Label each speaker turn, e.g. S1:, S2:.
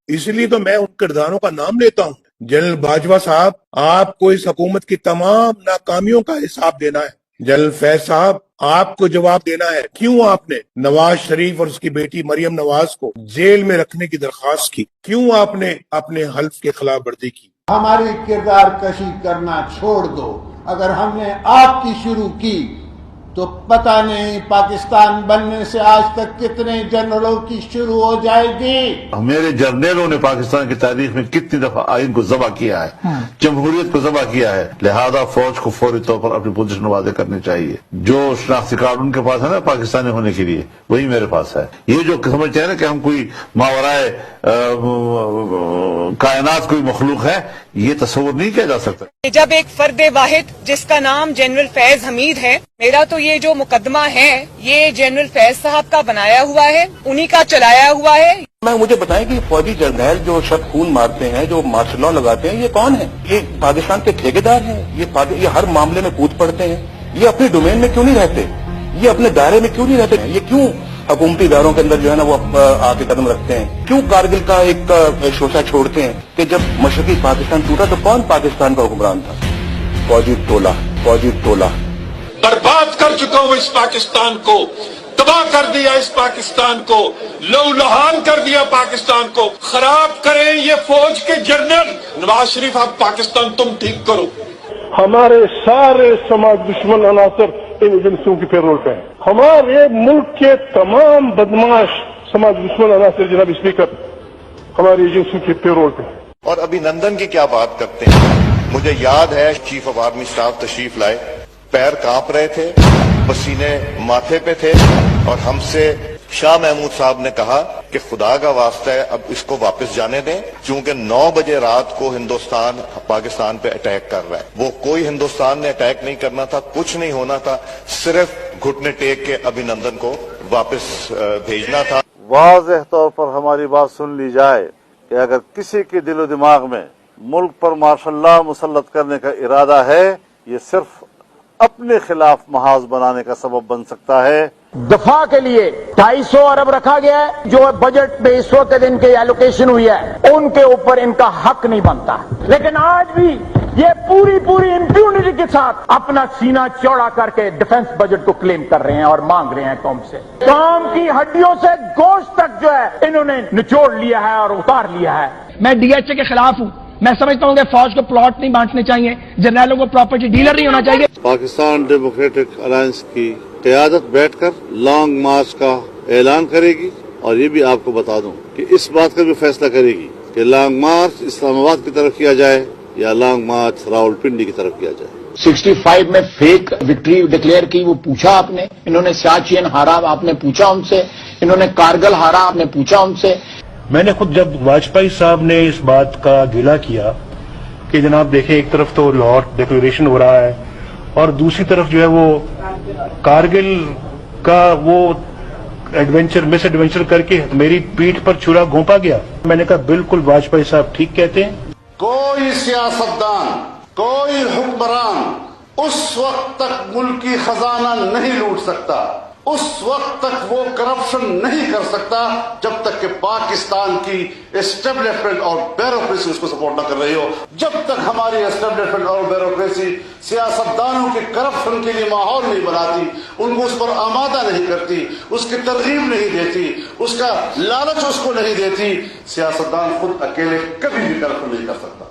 S1: اس لیے تو میں ان کرداروں کا نام لیتا ہوں. جنرل باجوہ صاحب، آپ کو اس حکومت کی تمام ناکامیوں کا حساب دینا ہے. جنرل فیض صاحب، آپ کو جواب دینا ہے کیوں آپ نے نواز شریف اور اس کی بیٹی مریم نواز کو جیل میں رکھنے کی درخواست کی، کیوں آپ نے اپنے حلف کے خلاف ورزی کی.
S2: ہماری کردار کشی کرنا چھوڑ دو. اگر ہم نے آپ کی شروع کی تو پتہ نہیں پاکستان بننے سے آج تک کتنے جنرلوں کی شروع ہو جائے گی.
S3: میرے جرنیلوں نے پاکستان کی تاریخ میں کتنی دفعہ آئین کو ذبح کیا ہے، جمہوریت کو ذبح کیا ہے. لہذا فوج کو فوری طور پر اپنی پوزیشن واضح کرنی چاہیے. جو شناختی کارڈ ان کے پاس ہے نا پاکستانی ہونے کے لیے، وہی میرے پاس ہے. یہ جو سمجھتے ہیں نا کہ ہم کوئی ماورائے کائنات کوئی مخلوق ہے، یہ تصور نہیں کیا جا سکتا.
S4: جب ایک فرد واحد جس کا نام جنرل فیض حمید ہے، میرا تو یہ جو مقدمہ ہے یہ جنرل فیض صاحب کا بنایا ہوا ہے، انہی کا چلایا ہوا ہے.
S5: مجھے بتائیں کہ فوجی جرنیل جو شب خون مارتے ہیں، جو مارشل لا لگاتے ہیں، یہ کون ہیں؟ یہ پاکستان کے ٹھیکیدار ہیں. یہ ہر معاملے میں کود پڑتے ہیں. یہ اپنے ڈومین میں کیوں نہیں رہتے؟ یہ اپنے دائرے میں کیوں نہیں رہتے؟ یہ کیوں حکومتی اداروں کے اندر جو ہے نا وہ آ کے قدم رکھتے ہیں؟ کیوں کارگل کا ایک شوشہ چھوڑتے ہیں کہ جب مشرقی پاکستان ٹوٹا تو کون پاکستان کا حکمران تھا؟ فوجی ٹولہ
S6: برباد کر چکا ہوں اس پاکستان کو، تباہ کر دیا اس پاکستان کو، لہو لہان کر دیا پاکستان کو. خراب کریں یہ فوج کے جنرل. نواز شریف اب پاکستان تم ٹھیک کرو.
S7: ہمارے سارے سماج دشمن عناصر ان ایجنسیوں کی پیرول پہ ہیں. ہمارے ملک کے تمام بدماش سماج دشمن عناصر جناب اسپیکر ہماری ایجنسیوں کی پیرول پہ ہیں.
S8: اور ابھی نندن کی کیا بات کرتے ہیں؟ مجھے یاد ہے چیف آف آرمی اسٹاف تشریف لائے، پیر کانپ رہے تھے، پسینے ماتھے پہ تھے، اور ہم سے شاہ محمود صاحب نے کہا کہ خدا کا واسطہ ہے اب اس کو واپس جانے دیں، چونکہ 9 بجے رات کو ہندوستان پاکستان پہ اٹیک کر رہا ہے. وہ کوئی ہندوستان نے اٹیک نہیں کرنا تھا، کچھ نہیں ہونا تھا، صرف گھٹنے ٹیک کے ابھینندن کو واپس بھیجنا تھا.
S3: واضح طور پر ہماری بات سن لی جائے کہ اگر کسی کے دل و دماغ میں ملک پر مارشل لا مسلط کرنے کا ارادہ ہے، یہ صرف اپنے خلاف محاذ بنانے کا سبب بن سکتا ہے.
S2: دفاع کے لیے 250 ارب رکھا گیا ہے، جو بجٹ میں اس وقت ان کی ایلوکیشن ہوئی ہے ان کے اوپر ان کا حق نہیں بنتا. لیکن آج بھی یہ پوری امپیونٹی کے ساتھ اپنا سینہ چوڑا کر کے ڈیفنس بجٹ کو کلیم کر رہے ہیں اور مانگ رہے ہیں قوم سے. قوم کی ہڈیوں سے گوشت تک جو ہے انہوں نے نچوڑ لیا ہے اور اتار لیا ہے.
S9: میں ڈی ایچ اے کے خلاف ہوں. میں سمجھتا ہوں کہ فوج کو پلاٹ نہیں بانٹنے چاہیے، جرنیلوں کو پراپرٹی ڈیلر نہیں ہونا چاہیے.
S3: پاکستان ڈیموکریٹک الائنس کی قیادت بیٹھ کر لانگ مارچ کا اعلان کرے گی، اور یہ بھی آپ کو بتا دوں کہ اس بات کا بھی فیصلہ کرے گی کہ لانگ مارچ اسلام آباد کی طرف کیا جائے یا لانگ مارچ راولپنڈی کی طرف کیا جائے.
S2: 65 میں فیک وکٹری ڈکلیئر کی، وہ پوچھا آپ نے. انہوں نے سیاچین ہارا، آپ نے پوچھا ان سے. انہوں نے کارگل ہارا، آپ نے پوچھا ان سے.
S10: میں نے خود جب واجپئی صاحب نے اس بات کا گلہ کیا کہ جناب دیکھیں ایک طرف تو لاہور ڈکلیریشن ہو رہا ہے اور دوسری طرف جو ہے وہ کارگل کا وہ مس ایڈونچر کر کے میری پیٹھ پر چھرا گھونپا گیا. میں نے کہا بالکل واجپئی صاحب ٹھیک کہتے ہیں.
S7: کوئی سیاستدان، کوئی حکمران اس وقت تک ملکی خزانہ نہیں لوٹ سکتا، اس وقت تک وہ کرپشن نہیں کر سکتا جب تک کہ پاکستان کی اسٹیبلشمنٹ اور بیوروکریسی اس کو سپورٹ نہ کر رہی ہو. جب تک ہماری اسٹیبلشمنٹ اور بیوروکریسی سیاستدانوں کی کرپشن کے لیے ماحول نہیں بناتی، ان کو اس پر آمادہ نہیں کرتی، اس کی ترغیب نہیں دیتی، اس کا لالچ اس کو نہیں دیتی، سیاستدان خود اکیلے کبھی بھی کرپشن نہیں کر سکتا.